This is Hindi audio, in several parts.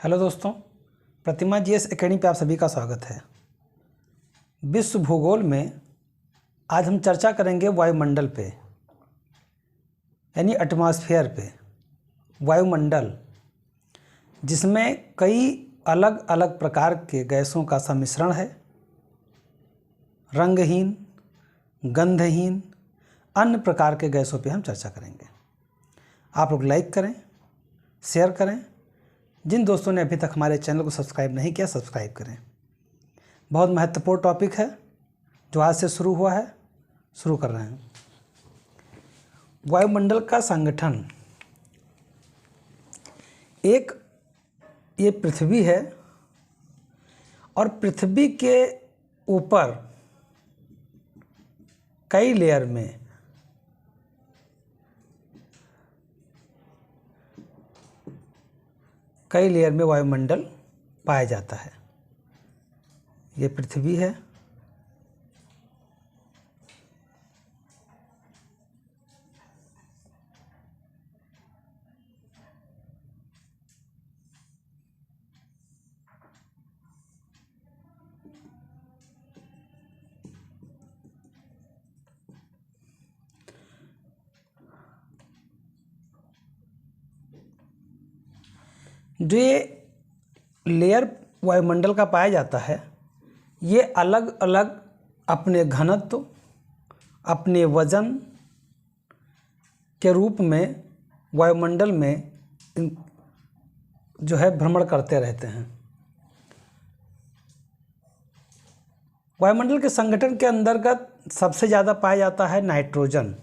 हेलो दोस्तों, प्रतिमा जीएस एकेडमी पे आप सभी का स्वागत है। विश्व भूगोल में आज हम चर्चा करेंगे वायुमंडल पे, यानी एटमॉस्फेयर पे। वायुमंडल जिसमें कई अलग अलग प्रकार के गैसों का सम्मिश्रण है, रंगहीन, गंधहीन, अन्य प्रकार के गैसों पे हम चर्चा करेंगे। आप लोग लाइक करें, शेयर करें। जिन दोस्तों ने अभी तक हमारे चैनल को सब्सक्राइब नहीं किया, सब्सक्राइब करें। बहुत महत्वपूर्ण टॉपिक है जो आज से शुरू हुआ है, शुरू कर रहे हैं। वायुमंडल का संगठन। एक ये पृथ्वी है और पृथ्वी के ऊपर कई लेयर में वायुमंडल पाया जाता है। ये पृथ्वी है, जो ये लेयर वायुमंडल का पाया जाता है, ये अलग अलग अपने घनत्व, अपने वजन के रूप में वायुमंडल में जो है भ्रमण करते रहते हैं। वायुमंडल के संगठन के अंतर्गत सबसे ज़्यादा पाया जाता है नाइट्रोजन।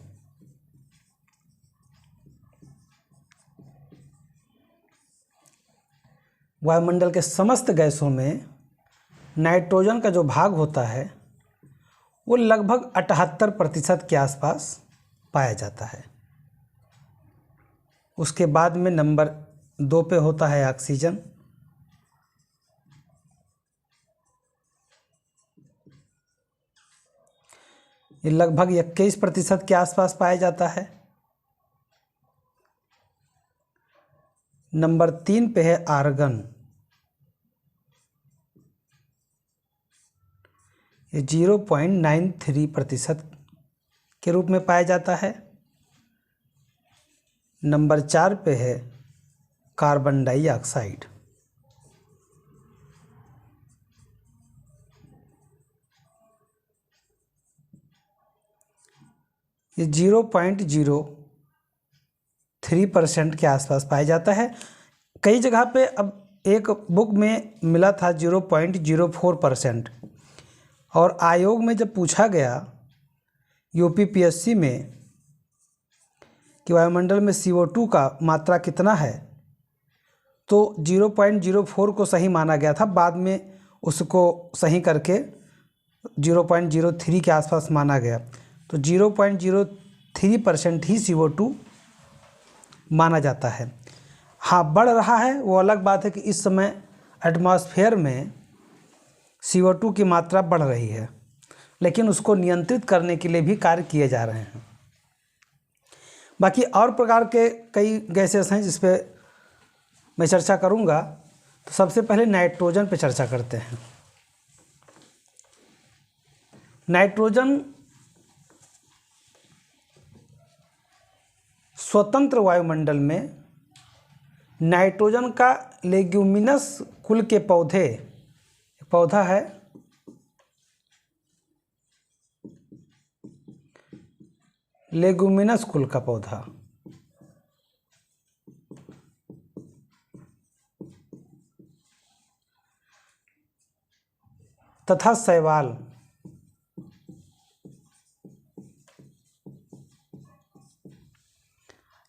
वायुमंडल के समस्त गैसों में नाइट्रोजन का जो भाग होता है वो लगभग 78% के आसपास पाया जाता है। उसके बाद में नंबर 2 पे होता है ऑक्सीजन। ये लगभग 21% के आसपास पाया जाता है। नंबर 3 पे है आर्गन। ये 0.93% के रूप में पाया जाता है। नंबर 4 पे है कार्बन डाइऑक्साइड। ये 0.03% के आसपास पाया जाता है। कई जगह पे अब एक बुक में मिला था 0.04%, और आयोग में जब पूछा गया यूपीपीएससी में कि वायुमंडल में CO2 का मात्रा कितना है, तो 0.04 को सही माना गया था। बाद में उसको सही करके 0.03 के आसपास माना गया। तो 0.03% ही CO2 माना जाता है। हाँ, बढ़ रहा है, वो अलग बात है कि इस समय एटमॉस्फेयर में CO2 की मात्रा बढ़ रही है, लेकिन उसको नियंत्रित करने के लिए भी कार्य किए जा रहे हैं। बाकी और प्रकार के कई गैसेस हैं जिस पे मैं चर्चा करूंगा। तो सबसे पहले नाइट्रोजन पे चर्चा करते हैं। नाइट्रोजन स्वतंत्र वायुमंडल में नाइट्रोजन का लेग्यूमिनस कुल के पौधा है, लेगुमिनस कुल का पौधा, तथा शैवाल।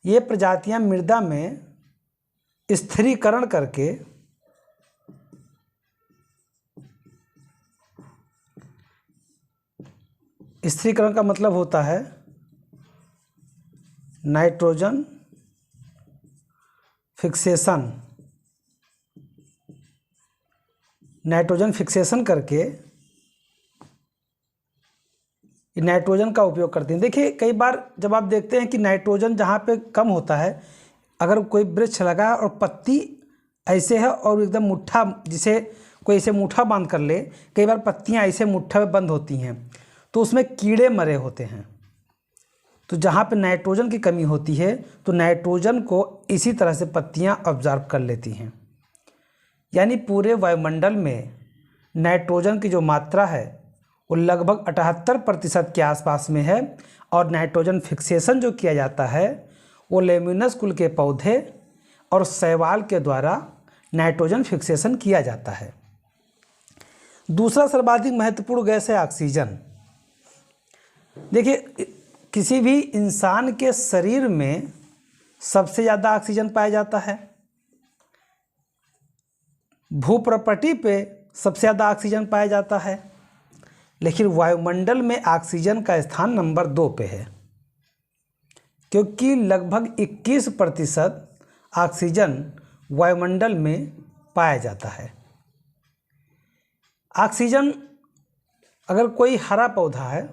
ये प्रजातियां मृदा में स्थिरीकरण करके स्थिरीकरण का मतलब होता है नाइट्रोजन फिक्सेशन करके नाइट्रोजन का उपयोग करते हैं। देखिए, कई बार जब आप देखते हैं कि नाइट्रोजन जहाँ पे कम होता है, अगर कोई वृक्ष लगा और पत्ती ऐसे है और एकदम मुट्ठा, जिसे कोई ऐसे मुट्ठा बांध कर ले, कई बार पत्तियां ऐसे मुट्ठा में बंद होती हैं तो उसमें कीड़े मरे होते हैं। तो जहाँ पे नाइट्रोजन की कमी होती है तो नाइट्रोजन को इसी तरह से पत्तियां ऑब्जर्व कर लेती हैं। यानी पूरे वायुमंडल में नाइट्रोजन की जो मात्रा है वो लगभग 78% के आसपास में है। और नाइट्रोजन फिक्सेशन जो किया जाता है वो लेम्यूनस कुल के पौधे और शैवाल के द्वारा नाइट्रोजन फिक्सेशन किया जाता है। दूसरा सर्वाधिक महत्वपूर्ण गैस है ऑक्सीजन। देखिए, किसी भी इंसान के शरीर में सबसे ज़्यादा ऑक्सीजन पाया जाता है, भूप्रपटी पे सबसे ज़्यादा ऑक्सीजन पाया जाता है, लेकिन वायुमंडल में ऑक्सीजन का स्थान नंबर 2 पे है, क्योंकि लगभग 21% ऑक्सीजन वायुमंडल में पाया जाता है। ऑक्सीजन, अगर कोई हरा पौधा है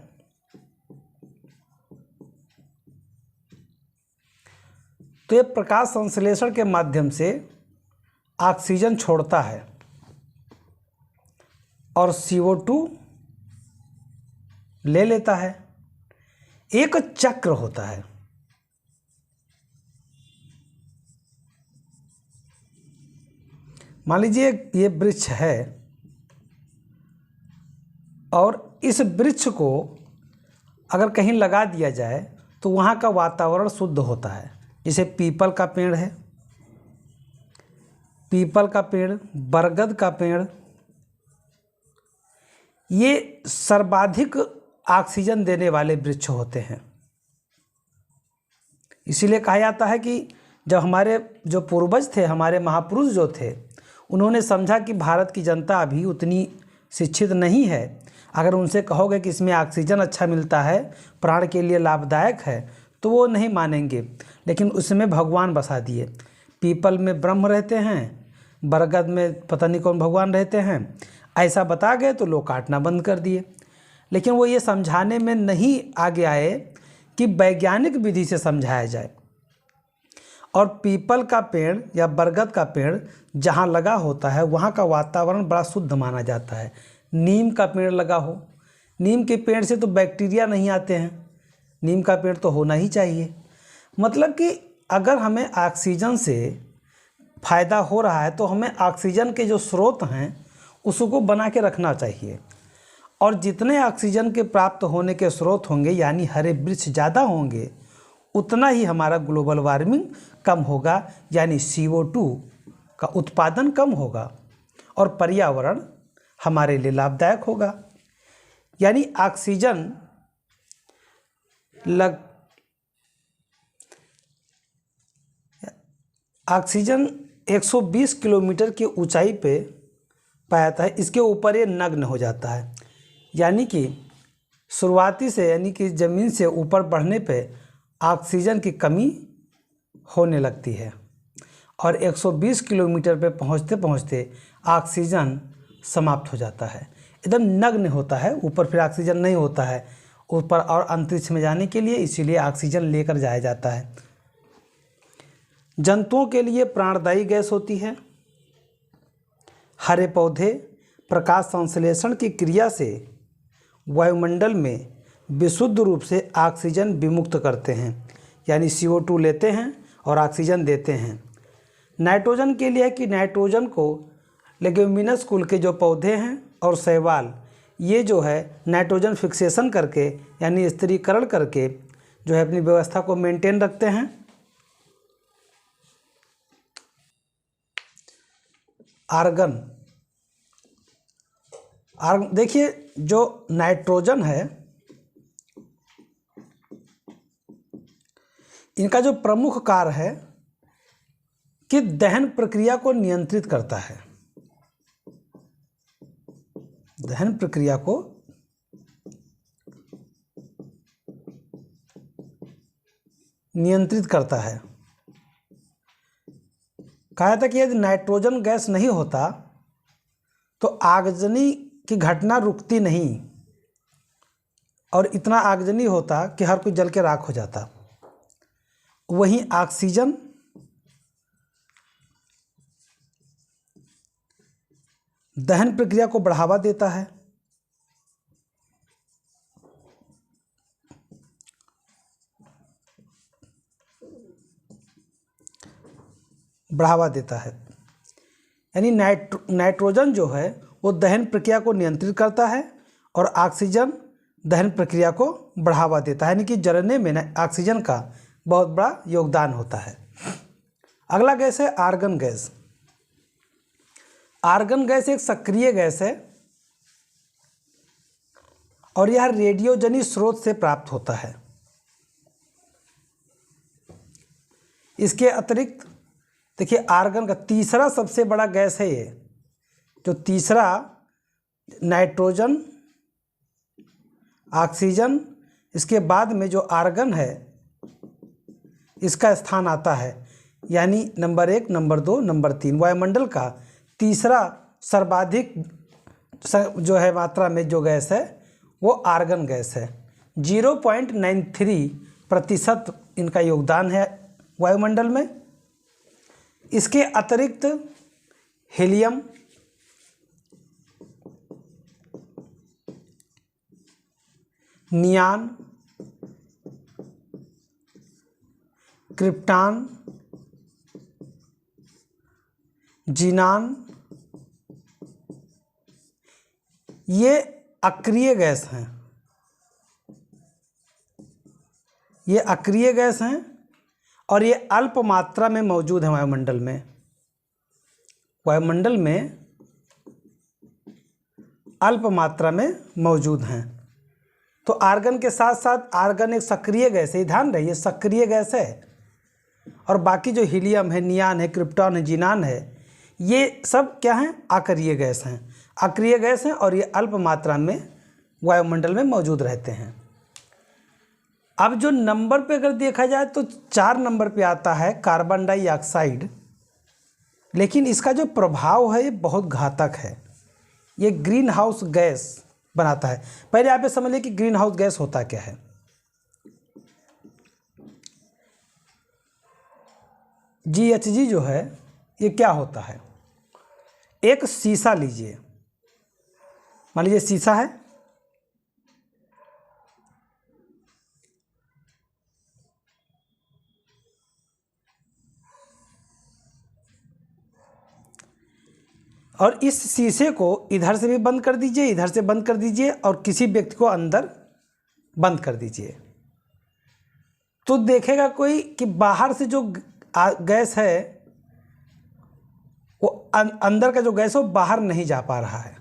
तो ये प्रकाश संश्लेषण के माध्यम से ऑक्सीजन छोड़ता है और CO2 ले लेता है। एक चक्र होता है। मान लीजिए ये वृक्ष है और इस वृक्ष को अगर कहीं लगा दिया जाए तो वहाँ का वातावरण शुद्ध होता है। जैसे पीपल का पेड़ है, पीपल का पेड़, बरगद का पेड़, ये सर्वाधिक ऑक्सीजन देने वाले वृक्ष होते हैं। इसीलिए कहा जाता है कि जब हमारे जो पूर्वज थे, हमारे महापुरुष जो थे, उन्होंने समझा कि भारत की जनता अभी उतनी शिक्षित नहीं है। अगर उनसे कहोगे कि इसमें ऑक्सीजन अच्छा मिलता है, प्राण के लिए लाभदायक है, तो वो नहीं मानेंगे। लेकिन उसमें भगवान बसा दिए। पीपल में ब्रह्म रहते हैं, बरगद में पता नहीं कौन भगवान रहते हैं, ऐसा बता गए तो लोग काटना बंद कर दिए। लेकिन वो ये समझाने में नहीं आगे आए कि वैज्ञानिक विधि से समझाया जाए। और पीपल का पेड़ या बरगद का पेड़ जहाँ लगा होता है वहाँ का वातावरण बड़ा शुद्ध माना जाता है। नीम का पेड़ लगा हो, नीम के पेड़ से तो बैक्टीरिया नहीं आते हैं, नीम का पेड़ तो होना ही चाहिए। मतलब कि अगर हमें ऑक्सीजन से फ़ायदा हो रहा है तो हमें ऑक्सीजन के जो स्रोत हैं उसको बना के रखना चाहिए। और जितने ऑक्सीजन के प्राप्त होने के स्रोत होंगे, यानी हरे वृक्ष ज़्यादा होंगे, उतना ही हमारा ग्लोबल वार्मिंग कम होगा, यानी CO2 का उत्पादन कम होगा और पर्यावरण हमारे लिए लाभदायक होगा। यानी ऑक्सीजन ऑक्सीजन 120 किलोमीटर की ऊंचाई पे पाया जाता है। इसके ऊपर ये नग्न हो जाता है, यानी कि शुरुआती से, यानी कि ज़मीन से ऊपर बढ़ने पे ऑक्सीजन की कमी होने लगती है और 120 किलोमीटर पे पहुंचते पहुंचते ऑक्सीजन समाप्त हो जाता है, एकदम नग्न होता है। ऊपर फिर ऑक्सीजन नहीं होता है ऊपर और अंतरिक्ष में जाने के लिए, इसीलिए ऑक्सीजन लेकर जाया जाता है। जंतुओं के लिए प्राणदायी गैस होती है। हरे पौधे प्रकाश संश्लेषण की क्रिया से वायुमंडल में विशुद्ध रूप से ऑक्सीजन विमुक्त करते हैं, यानी CO2 लेते हैं और ऑक्सीजन देते हैं। नाइट्रोजन के लिए है कि नाइट्रोजन को लेग्यूमिनस कुल के जो पौधे हैं और शैवाल, ये जो है नाइट्रोजन फिक्सेशन करके, यानी स्थिरीकरण करके जो है अपनी व्यवस्था को मेंटेन रखते हैं। आर्गन, देखिए जो नाइट्रोजन है, इनका जो प्रमुख कार्य है कि दहन प्रक्रिया को नियंत्रित करता है। दहन प्रक्रिया को नियंत्रित करता है। कहा था कि यदि नाइट्रोजन गैस नहीं होता तो आगजनी की घटना रुकती नहीं और इतना आगजनी होता कि हर कोई जल के राख हो जाता। वहीं ऑक्सीजन दहन प्रक्रिया को बढ़ावा देता है, बढ़ावा देता है। यानी नाइट्रोजन जो है वो दहन प्रक्रिया को नियंत्रित करता है और ऑक्सीजन दहन प्रक्रिया को बढ़ावा देता है, यानी कि जलने में ऑक्सीजन का बहुत बड़ा योगदान होता है। अगला गैस है आर्गन गैस। आर्गन गैस एक सक्रिय गैस है और यह रेडियोजनी स्रोत से प्राप्त होता है। इसके अतिरिक्त देखिए आर्गन का तीसरा सबसे बड़ा गैस है ये, जो तीसरा नाइट्रोजन, ऑक्सीजन, इसके बाद में जो आर्गन है इसका स्थान आता है, यानी नंबर 1, नंबर 2, नंबर 3 वायुमंडल का तीसरा सर्वाधिक जो है मात्रा में जो गैस है वो आर्गन गैस है। 0.93% इनका योगदान है वायुमंडल में। इसके अतिरिक्त हीलियम, नियान, क्रिप्टॉन, जीनान, ये अक्रिय गैस हैं। ये अक्रिय गैस हैं और ये अल्प मात्रा में मौजूद है वायुमंडल में। वायुमंडल में अल्प मात्रा में मौजूद हैं। तो आर्गन के साथ साथ आर्गन एक सक्रिय गैस है, ध्यान रहे, ये सक्रिय गैस है। और बाकी जो हीलियम है, नियान है, क्रिप्टॉन है, जीनान है, ये सब क्या हैं? अक्रिय गैस हैं। अक्रिय गैस हैं और ये अल्प मात्रा में वायुमंडल में मौजूद रहते हैं। अब जो नंबर पे अगर देखा जाए तो 4 नंबर पे आता है कार्बन डाइऑक्साइड, लेकिन इसका जो प्रभाव है ये बहुत घातक है। ये ग्रीन हाउस गैस बनाता है। पहले आप ये समझ लें कि ग्रीन हाउस गैस होता क्या है। GHG जो है ये क्या होता है? एक शीशा लीजिए, मान लीजिए शीशा है, और इस शीशे को इधर से भी बंद कर दीजिए, इधर से बंद कर दीजिए और किसी व्यक्ति को अंदर बंद कर दीजिए, तो देखेगा कोई कि बाहर से जो गैस है वो अंदर का जो गैस है वो बाहर नहीं जा पा रहा है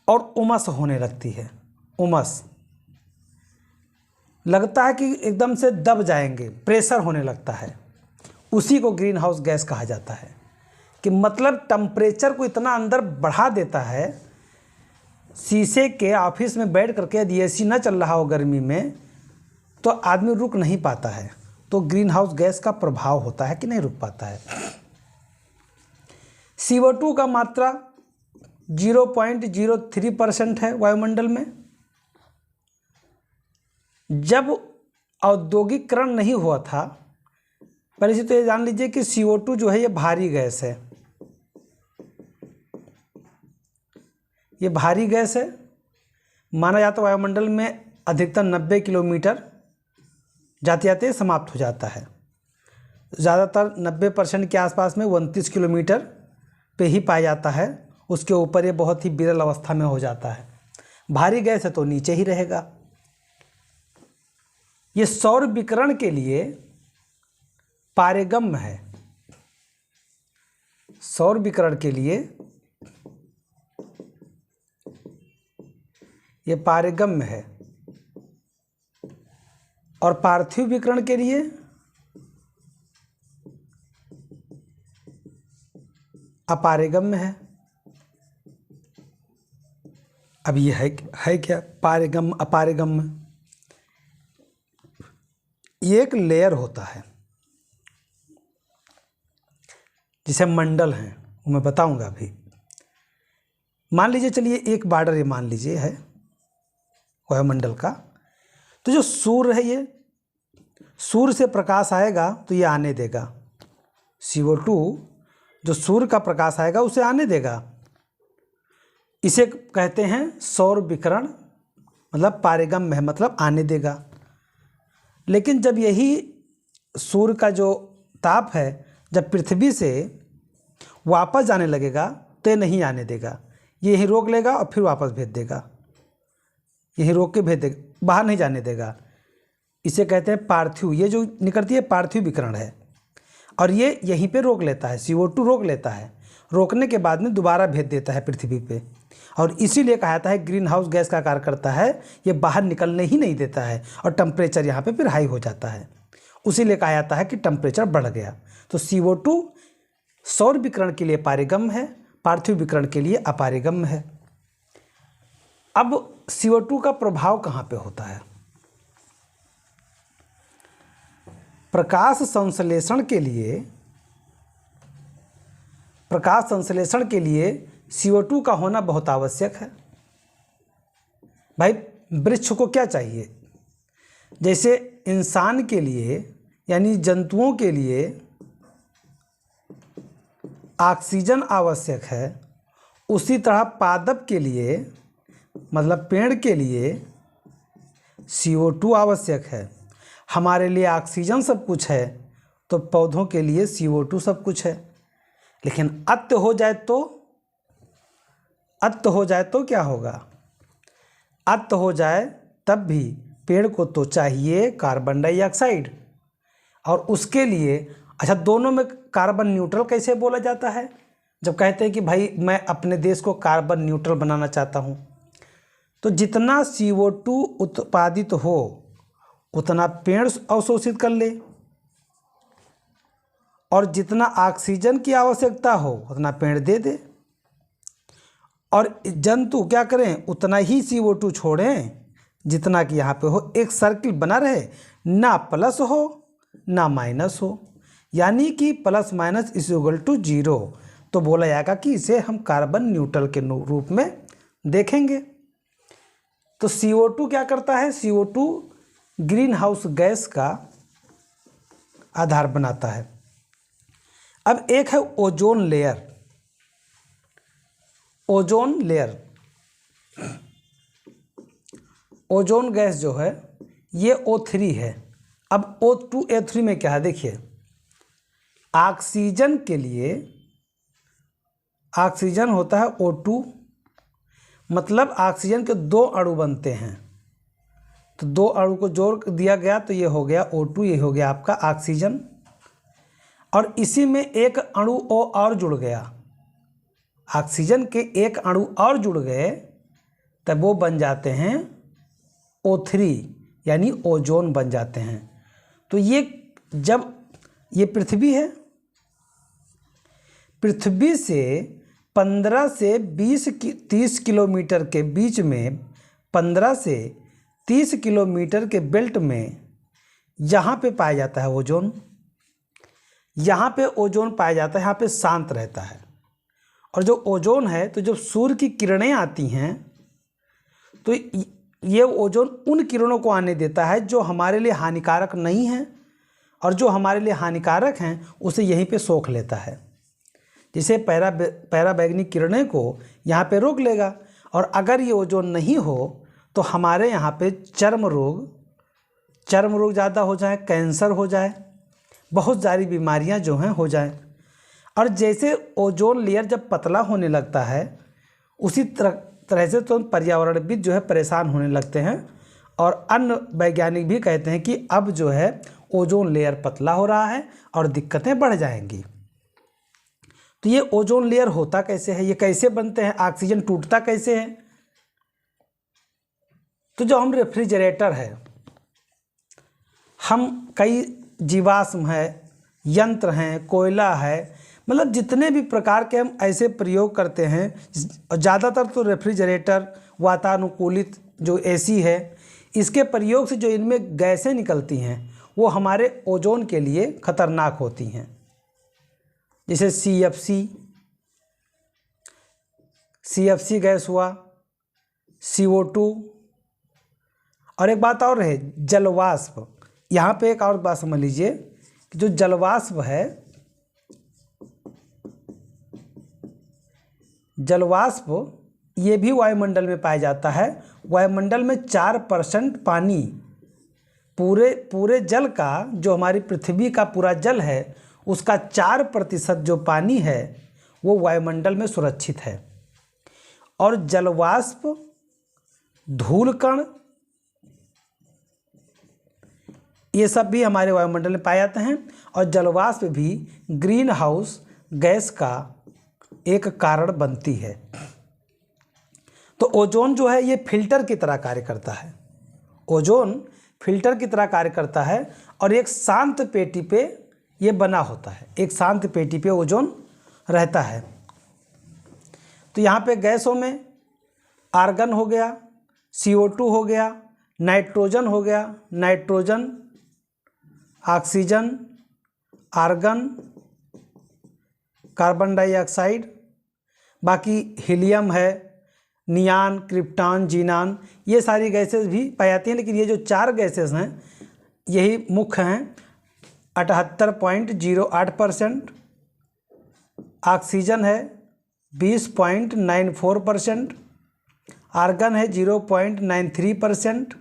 और उमस होने लगती है। उमस लगता है कि एकदम से दब जाएंगे, प्रेशर होने लगता है। उसी को ग्रीन हाउस गैस कहा जाता है। कि मतलब टेम्परेचर को इतना अंदर बढ़ा देता है, शीशे के ऑफिस में बैठ करके यदि AC न चल रहा हो गर्मी में तो आदमी रुक नहीं पाता है। तो ग्रीन हाउस गैस का प्रभाव होता है कि नहीं रुक पाता है। CO2 का मात्रा 0.03% है वायुमंडल में। जब औद्योगिकरण नहीं हुआ था, पहले से तो ये जान लीजिए कि CO2 जो है ये भारी गैस है। ये भारी गैस है। माना जाता है वायुमंडल में अधिकतम 90 किलोमीटर जाते जाते समाप्त हो जाता है। ज़्यादातर 90% के आसपास में 29 किलोमीटर पे ही पाया जाता है। उसके ऊपर ये बहुत ही विरल अवस्था में हो जाता है। भारी गैस है तो नीचे ही रहेगा। ये सौर विकिरण के लिए पारगम्य है। सौर विकिरण के लिए ये पारगम्य है और पार्थिव विकिरण के लिए अपारगम्य है। अब ये है क्या? पारगम्य अपारगम्य। ये एक लेयर होता है जिसे मंडल हैं, वो मैं बताऊंगा अभी। मान लीजिए, चलिए एक बॉर्डर ये मान लीजिए है वायुमंडल का। तो जो सूर्य है, ये सूर्य से प्रकाश आएगा तो ये आने देगा CO2 जो सूर्य का प्रकाश आएगा उसे आने देगा। इसे कहते हैं सौर विकिरण, मतलब पारगम्य है, मतलब आने देगा। लेकिन जब यही सूर्य का जो ताप है जब पृथ्वी से वापस जाने लगेगा तो ये नहीं आने देगा, ये यहीं रोक लेगा और फिर वापस भेज देगा, यहीं रोक के भेज देगा, बाहर नहीं जाने देगा। इसे कहते हैं पार्थिव, ये जो निकलती है पार्थिव विकिरण है, और ये यहीं पे रोक लेता है, CO2 रोक लेता है, रोकने के बाद में दोबारा भेज देता है पृथ्वी पे। और इसीलिए कहा जाता है ग्रीन हाउस गैस का कार्य करता है, ये बाहर निकलने ही नहीं देता है और टेम्परेचर यहाँ पे फिर हाई हो जाता है। उसीलिए कहा जाता है कि टेम्परेचर बढ़ गया। तो CO2 सौर विकिरण के लिए पारगम्य है, पार्थिव विकिरण के लिए अपारगम्य है। अब CO2 का प्रभाव कहाँ पे होता है? प्रकाश संश्लेषण के लिए CO2 का होना बहुत आवश्यक है। भाई वृक्ष को क्या चाहिए? जैसे इंसान के लिए यानी जंतुओं के लिए ऑक्सीजन आवश्यक है, उसी तरह पादप के लिए मतलब पेड़ के लिए CO2 आवश्यक है। हमारे लिए ऑक्सीजन सब कुछ है तो पौधों के लिए CO2 सब कुछ है। लेकिन अत्य हो जाए तो क्या होगा? अत्य हो जाए तब भी पेड़ को तो चाहिए कार्बन डाइऑक्साइड, और उसके लिए अच्छा दोनों में कार्बन न्यूट्रल कैसे बोला जाता है? जब कहते हैं कि भाई मैं अपने देश को कार्बन न्यूट्रल बनाना चाहता हूँ, तो जितना CO2 उत्पादित हो उतना पेड़ अवशोषित कर ले, और जितना ऑक्सीजन की आवश्यकता हो उतना पेड़ दे दे, और जंतु क्या करें? उतना ही CO2 छोड़ें जितना कि यहाँ पे हो, एक सर्किल बना रहे, ना प्लस हो ना माइनस हो, यानी कि plus minus is equal to 0। तो बोला जाएगा कि इसे हम कार्बन न्यूट्रल के रूप में देखेंगे। तो CO2 क्या करता है? CO2 ग्रीन हाउस गैस का आधार बनाता है। अब एक है ओजोन लेयर। ओजोन गैस जो है ये O3 है। अब O2 A3 में क्या है? देखिए, ऑक्सीजन के लिए ऑक्सीजन होता है O2, मतलब ऑक्सीजन के 2 अणु बनते हैं, तो 2 अणु को जोड़ दिया गया तो ये हो गया O2, ये हो गया आपका ऑक्सीजन। और इसी में एक अणु और जुड़ गया, ऑक्सीजन के एक अणु और जुड़ गए, तब वो बन जाते हैं O3, यानी ओजोन बन जाते हैं। तो ये जब ये पृथ्वी है, पृथ्वी से 15 से 30 किलोमीटर के बीच में, 15 से 30 किलोमीटर के बेल्ट में यहाँ पे पाया जाता है ओजोन। यहाँ पे ओजोन पाया जाता है, यहाँ पे शांत रहता है। और जो ओजोन है, तो जब सूर्य की किरणें आती हैं तो ये ओजोन उन किरणों को आने देता है जो हमारे लिए हानिकारक नहीं हैं, और जो हमारे लिए हानिकारक हैं उसे यहीं पे सोख लेता है। जैसे पैराबैंगनी किरणें को यहाँ पे रोक लेगा, और अगर ये ओजोन नहीं हो तो हमारे यहाँ पे चर्म रोग ज़्यादा हो जाए, कैंसर हो जाए, बहुत सारी बीमारियाँ जो हैं हो जाएं। और जैसे ओजोन लेयर जब पतला होने लगता है, उसी तरह से तो पर्यावरणविद जो है परेशान होने लगते हैं, और अन्य वैज्ञानिक भी कहते हैं कि अब जो है ओजोन लेयर पतला हो रहा है और दिक्कतें बढ़ जाएंगी। तो ये ओजोन लेयर होता कैसे है? ये कैसे बनते हैं? ऑक्सीजन टूटता कैसे है? तो जो हम रेफ्रिजरेटर है, हम कई जीवाश्म है, यंत्र हैं, कोयला है, मतलब जितने भी प्रकार के हम ऐसे प्रयोग करते हैं, ज़्यादातर तो रेफ्रिजरेटर, वातानुकूलित जो AC है, इसके प्रयोग से जो इनमें गैसें निकलती हैं वो हमारे ओजोन के लिए खतरनाक होती हैं। जैसे CFC गैस हुआ, CO2, और एक बात और है जलवाष्प। यहाँ पे एक और बात समझ लीजिए कि जो जलवाष्प है, जलवाष्प ये भी वायुमंडल में पाया जाता है। वायुमंडल में 4% पानी, पूरे जल का, जो हमारी पृथ्वी का पूरा जल है उसका 4% जो पानी है वो वायुमंडल में सुरक्षित है। और जलवाष्प, धूलकण, ये सब भी हमारे वायुमंडल में पाए जाते हैं। और जलवाष्प भी ग्रीन हाउस गैस का एक कारण बनती है। तो ओजोन जो है ये फिल्टर की तरह कार्य करता है। ओजोन फिल्टर की तरह कार्य करता है और एक शांत पेटी पे ये बना होता है। एक शांत पेटी पे ओजोन रहता है। तो यहाँ पे गैसों में आर्गन हो गया, CO2 हो गया, नाइट्रोजन हो गया, nitrogen, oxygen, argon, carbon dioxide, बाकी हीलियम है, नियान, क्रिप्टॉन, जीनान, ये सारी गैसेस भी पाई जाती हैं। लेकिन ये जो 4 गैसेस हैं यही मुख्य हैं। 78.08%, ऑक्सीजन है 20.94%, आर्गन है 0.93%,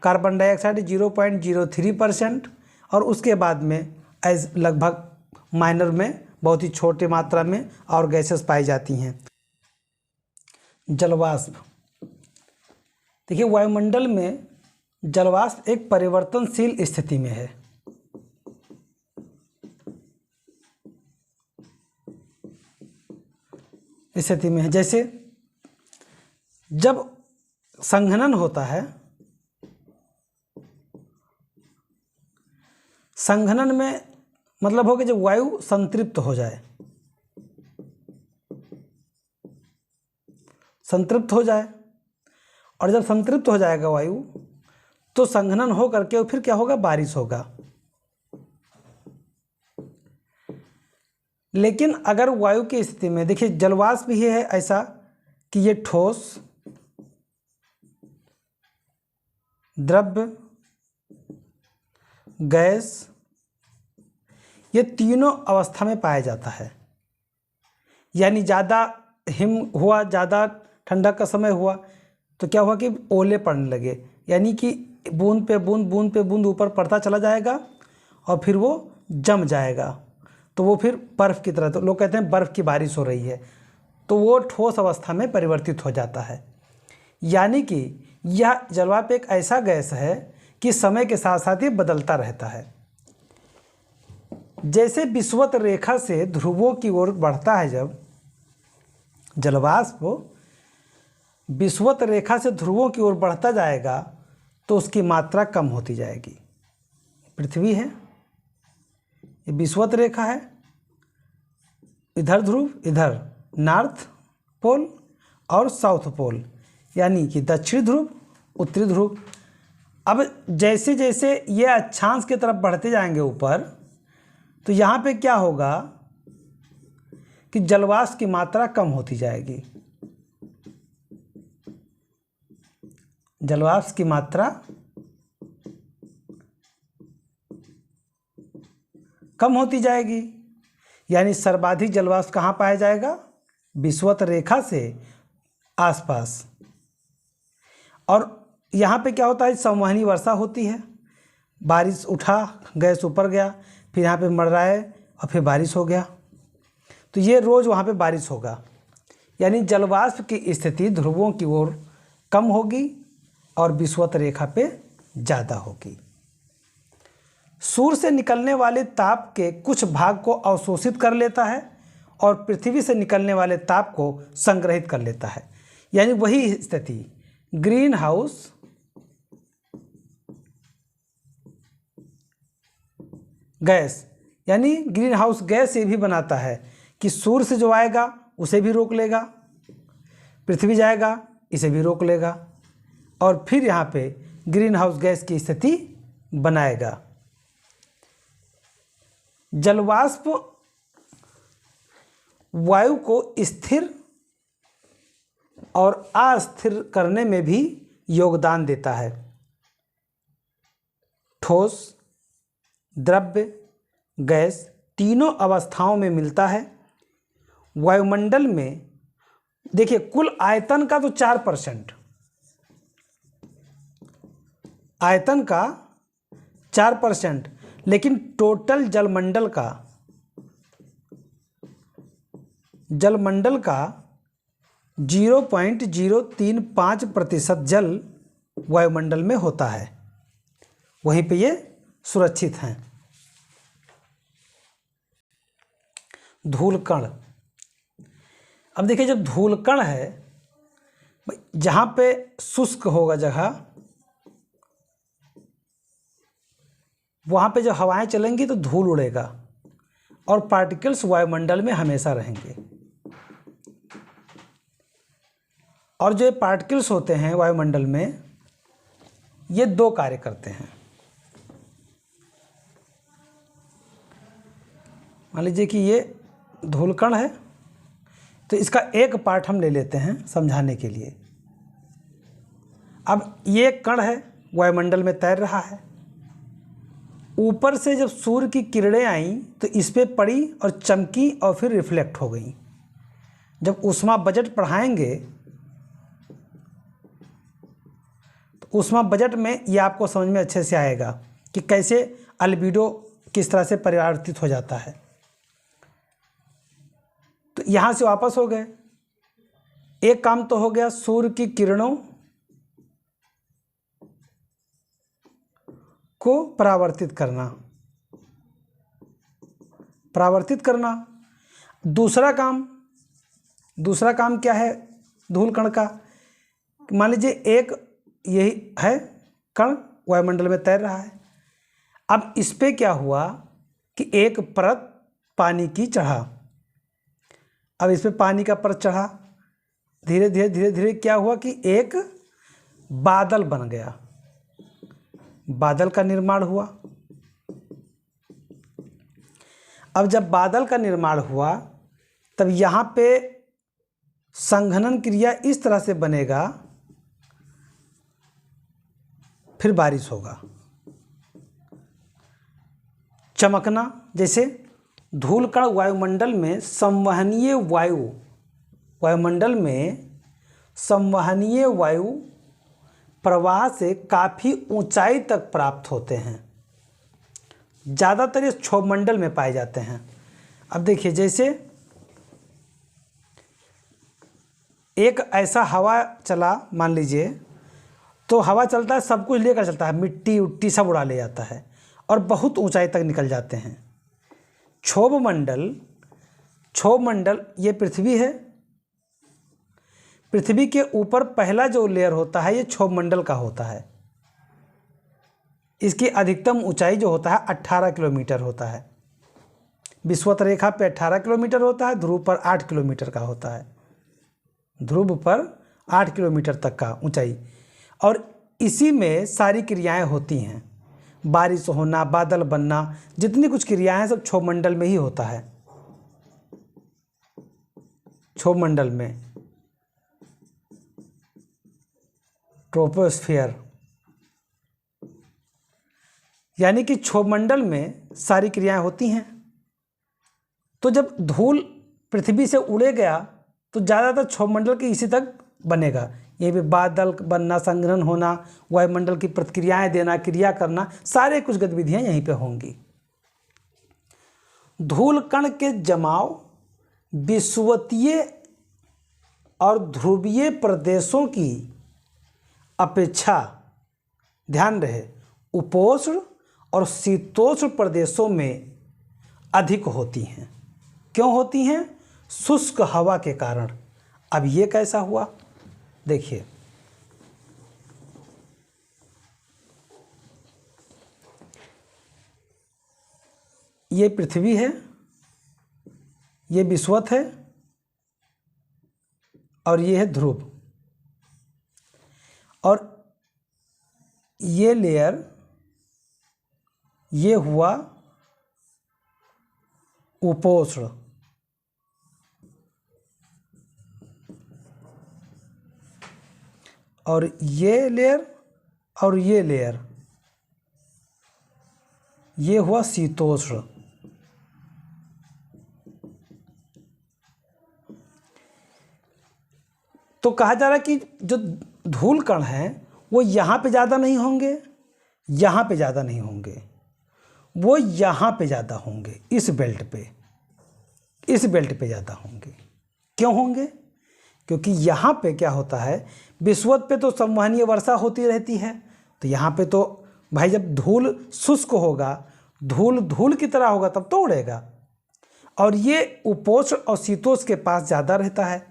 कार्बन डाइऑक्साइड 0.03%, और उसके बाद में लगभग माइनर में, बहुत ही छोटे मात्रा में और गैसेस पाई जाती हैं। जलवाष्प, देखिए वायुमंडल में जलवाष्प एक परिवर्तनशील स्थिति में है। स्थिति में है जैसे जब संघनन होता है, संघनन में मतलब हो कि जब वायु संतृप्त हो जाए, संतृप्त हो जाए, और जब संतृप्त हो जाएगा वायु तो संघनन हो करके फिर क्या होगा, बारिश होगा। लेकिन अगर वायु की स्थिति में देखिए जलवाष्प भी है ऐसा कि ये ठोस, द्रव्य, गैस, ये तीनों अवस्था में पाया जाता है। यानी ज़्यादा हिम हुआ, ज़्यादा ठंडक का समय हुआ तो क्या हुआ कि ओले पड़ने लगे, यानी कि बूंद पे बूंद ऊपर पड़ता चला जाएगा और फिर वो जम जाएगा, तो वो फिर बर्फ़ की तरह, तो लोग कहते हैं बर्फ़ की बारिश हो रही है, तो वो ठोस अवस्था में परिवर्तित हो जाता है। यानी कि यह जलवाष्प एक ऐसा गैस है कि समय के साथ साथ ये बदलता रहता है। जैसे विषुवत रेखा से ध्रुवों की ओर बढ़ता है, जब जलवाष्प विषुवत रेखा से ध्रुवों की ओर बढ़ता जाएगा तो उसकी मात्रा कम होती जाएगी। पृथ्वी है, ये विषुवत रेखा है, इधर ध्रुव, इधर नॉर्थ पोल और साउथ पोल, यानी कि दक्षिण ध्रुव, उत्तरी ध्रुव। अब जैसे जैसे ये अक्षांश की तरफ बढ़ते जाएंगे ऊपर, तो यहाँ पे क्या होगा कि जलवाष्प की मात्रा कम होती जाएगी। जलवाष्प की मात्रा कम होती जाएगी, यानी सर्वाधिक जलवाष्प कहाँ पाया जाएगा, विषुवत रेखा से आसपास। और यहाँ पे क्या होता है, संवहनी वर्षा होती है, बारिश उठा, गैस ऊपर गया, फिर यहाँ पे मर रहा है और फिर बारिश हो गया, तो ये रोज़ वहाँ पे बारिश होगा। यानी जलवाष्प की स्थिति ध्रुवों की ओर कम होगी और विषुवत रेखा पे ज़्यादा होगी। सूर्य से निकलने वाले ताप के कुछ भाग को अवशोषित कर लेता है और पृथ्वी से निकलने वाले ताप को संग्रहित कर लेता है। यानी वही स्थिति ग्रीन हाउस गैस, यानी ग्रीन हाउस गैस ये भी बनाता है कि सूर्य से जो आएगा उसे भी रोक लेगा, पृथ्वी जाएगा इसे भी रोक लेगा, और फिर यहाँ पे ग्रीन हाउस गैस की स्थिति बनाएगा। जलवाष्प वायु को स्थिर और अस्थिर करने में भी योगदान देता है। ठोस, द्रव्य, गैस तीनों अवस्थाओं में मिलता है। वायुमंडल में देखिए कुल आयतन का तो 4%, आयतन का 4%, लेकिन टोटल जलमंडल का 0.035% जल वायुमंडल में होता है, वहीं पे ये सुरक्षित हैं। धूलकण, अब देखिए जब धूलकण है, जहाँ पे शुष्क होगा जगह, वहाँ पे जब हवाएं चलेंगी तो धूल उड़ेगा और पार्टिकल्स वायुमंडल में हमेशा रहेंगे। और जो पार्टिकल्स होते हैं वायुमंडल में, ये दो कार्य करते हैं। मान लीजिए कि ये धूलकण है, तो इसका एक पार्ट हम ले लेते हैं समझाने के लिए। अब ये कण है, वायुमंडल में तैर रहा है। ऊपर से जब सूर्य की किरणें आईं तो इस पे पड़ी और चमकी और फिर रिफ्लेक्ट हो गई। जब ऊष्मा बजट पढ़ाएंगे तो ऊष्मा बजट में ये आपको समझ में अच्छे से आएगा कि कैसे अल्बिडो किस तरह से परिवर्तित हो जाता है। तो यहाँ से वापस हो गए, एक काम तो हो गया सूर्य की किरणों को परावर्तित करना। दूसरा काम क्या है धूलकण का? मान लीजिए एक यही है कण वायुमंडल में तैर रहा है। अब इस पे क्या हुआ कि एक परत पानी की चढ़ा। अब इस पे पानी का परत चढ़ा, धीरे धीरे क्या हुआ कि एक बादल बन गया, बादल का निर्माण हुआ। अब जब बादल का निर्माण हुआ तब यहाँ पे संघनन क्रिया इस तरह से बनेगा, फिर बारिश होगा। चमकना, जैसे धूलकण वायुमंडल में संवहनीय वायु प्रवाह से काफ़ी ऊंचाई तक प्राप्त होते हैं। ज़्यादातर ये क्षोभमंडल में पाए जाते हैं। अब देखिए जैसे एक ऐसा हवा चला, मान लीजिए, तो हवा चलता है, सब कुछ लेकर चलता है, मिट्टी उट्टी सब उड़ा ले जाता है और बहुत ऊंचाई तक निकल जाते हैं। क्षोभमंडल ये पृथ्वी है। पृथ्वी के ऊपर पहला जो लेयर होता है ये क्षोभमंडल का होता है। इसकी अधिकतम ऊंचाई जो होता है 18 किलोमीटर होता है। विषुवत रेखा पे 18 किलोमीटर होता है, ध्रुव पर 8 किलोमीटर का होता है। ध्रुव पर 8 किलोमीटर तक का ऊंचाई, और इसी में सारी क्रियाएं होती हैं। बारिश होना, बादल बनना, जितनी कुछ क्रियाएं हैं सब क्षोभमंडल में ही होता है। क्षोभमंडल में ट्रोपोस्फियर, यानी कि क्षोभमंडल में सारी क्रियाएं होती हैं। तो जब धूल पृथ्वी से उड़े गया तो ज़्यादातर क्षोभमंडल के इसी तक बनेगा। यहीं पे बादल बनना, संघनन होना, वायुमंडल की प्रतिक्रियाएं देना, क्रिया करना, सारे कुछ गतिविधियां यहीं पे होंगी। धूल कण के जमाव विषुवतीय और ध्रुवीय प्रदेशों की अपेक्षा, ध्यान रहे, उपोष्ण और शीतोष्ण प्रदेशों में अधिक होती हैं। क्यों होती हैं? शुष्क हवा के कारण। अब ये कैसा हुआ देखिए, ये पृथ्वी है, ये विषुवत है और ये है ध्रुव, और ये लेयर ये हुआ उपोष्ण, और ये लेयर और ये लेयर ये हुआ शीतोष्ण। तो कहा जा रहा है कि जो धूल कण हैं वो यहाँ पे ज़्यादा नहीं होंगे, यहाँ पे ज़्यादा नहीं होंगे, वो यहाँ पे ज़्यादा होंगे, इस बेल्ट पे ज़्यादा होंगे। क्यों होंगे? क्योंकि यहाँ पे क्या होता है, विषुवत पे तो संवहनीय वर्षा होती रहती है, तो यहाँ पे तो भाई जब धूल शुष्क होगा, धूल धूल की तरह होगा तब तो उड़ेगा, और ये उपोष्ण और शीतोष्ण के पास ज़्यादा रहता है।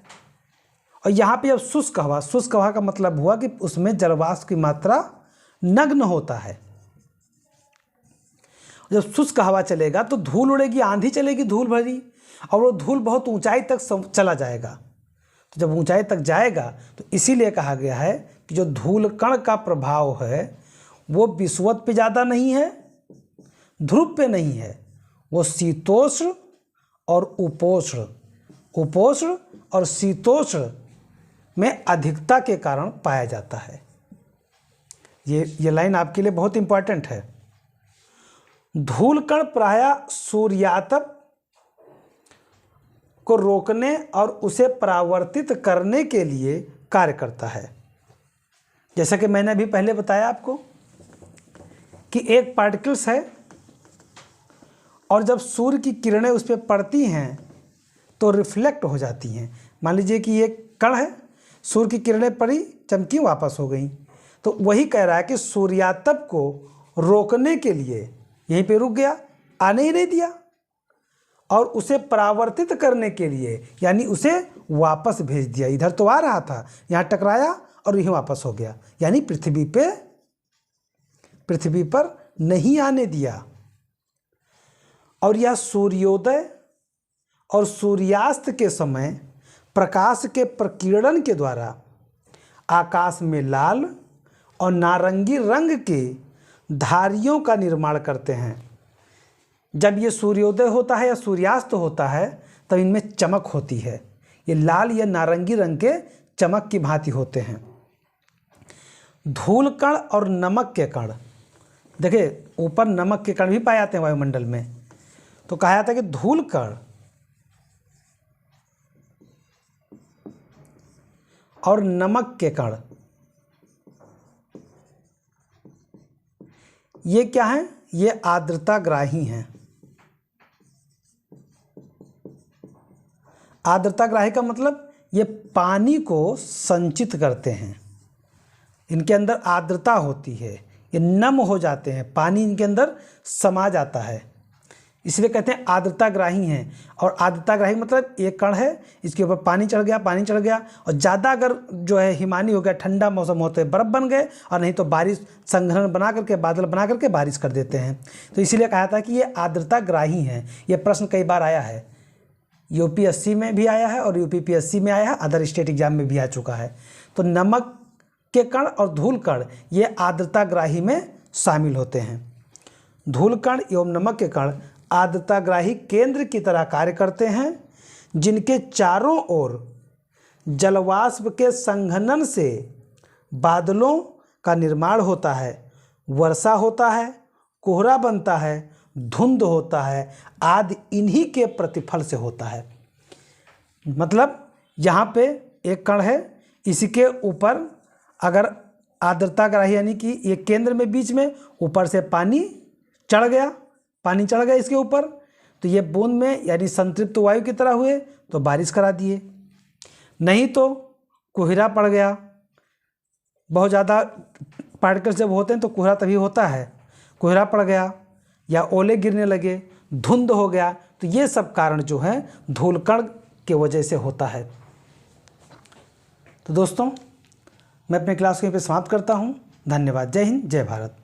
और यहाँ पे जब शुष्क हवा का मतलब हुआ कि उसमें जलवाष्प की मात्रा नग्न होता है। जब शुष्क हवा चलेगा तो धूल उड़ेगी, आंधी चलेगी धूल भरी, और वो धूल बहुत ऊंचाई तक चला जाएगा। तो जब ऊंचाई तक जाएगा तो इसीलिए कहा गया है कि जो धूल कण का प्रभाव है वो विषुवत पे ज़्यादा नहीं है, ध्रुव पे नहीं है, वो शीतोष्ण और उपोष्ण और शीतोष्ण में अधिकता के कारण पाया जाता है। ये लाइन आपके लिए बहुत इंपॉर्टेंट है। धूल कण प्रायः सूर्यातप को रोकने और उसे परावर्तित करने के लिए कार्य करता है। जैसा कि मैंने अभी पहले बताया आपको कि एक पार्टिकल्स है और जब सूर्य की किरणें उस पर पड़ती हैं तो रिफ्लेक्ट हो जाती हैं। मान लीजिए कि ये कण है, सूर्य की किरणें पड़ी, चमकी, वापस हो गई, तो वही कह रहा है कि सूर्यातप को रोकने के लिए यहीं पे रुक गया, आने ही नहीं दिया, और उसे परावर्तित करने के लिए यानी उसे वापस भेज दिया। इधर तो आ रहा था, यहाँ टकराया और यहीं वापस हो गया, यानी पृथ्वी पर नहीं आने दिया। और यह सूर्योदय और सूर्यास्त के समय प्रकाश के प्रकीर्णन के द्वारा आकाश में लाल और नारंगी रंग के धारियों का निर्माण करते हैं। जब ये सूर्योदय होता है या सूर्यास्त होता है तब इनमें चमक होती है, ये लाल या नारंगी रंग के चमक की भांति होते हैं। धूल कण और नमक के कण, देखिए ऊपर नमक के कण भी पाए जाते हैं वायुमंडल में, तो कहा जाता है कि धूल कण और नमक के कण ये क्या है, ये आर्द्रताग्राही हैं। आर्द्रताग्राही का मतलब ये पानी को संचित करते हैं, इनके अंदर आर्द्रता होती है, ये नम हो जाते हैं, पानी इनके अंदर समा जाता है, इसलिए कहते हैं आर्द्रताग्राही हैं। और आर्द्रताग्राही मतलब एक कण है, इसके ऊपर पानी चढ़ गया, और ज़्यादा अगर जो है हिमानी हो गया, ठंडा मौसम होते हैं, बर्फ़ बन गए, और नहीं तो बारिश संघनन बना करके, बादल बना करके बारिश कर देते हैं। तो इसीलिए कहा था कि ये आर्द्रताग्राही हैं। ये प्रश्न कई बार आया है, यूपीएससी में भी आया है और यूपीपीएससी में आया है, अदर स्टेट एग्जाम में भी आ चुका है। तो नमक के कण और धूल कण ये आर्द्रताग्राही में शामिल होते हैं। धूल कण एवं नमक के कण आर्द्रताग्राही केंद्र की तरह कार्य करते हैं, जिनके चारों ओर जलवाष्प के संघनन से बादलों का निर्माण होता है, वर्षा होता है, कोहरा बनता है, धुंध होता है आदि इन्हीं के प्रतिफल से होता है। मतलब यहाँ पे एक कण है, इसके ऊपर अगर आर्द्रताग्राही यानी कि ये केंद्र में बीच में ऊपर से पानी चढ़ गया इसके ऊपर, तो ये बूंद में यानी संतृप्त वायु की तरह हुए तो बारिश करा दिए, नहीं तो कोहरा पड़ गया। बहुत ज़्यादा पार्टिकल्स जब होते हैं तो कोहरा तभी होता है, कोहरा पड़ गया या ओले गिरने लगे, धुंध हो गया, तो ये सब कारण जो है धूलकण के वजह से होता है। तो दोस्तों मैं अपने क्लास को यहीं पे समाप्त करता हूँ। धन्यवाद। जय हिंद, जय भारत।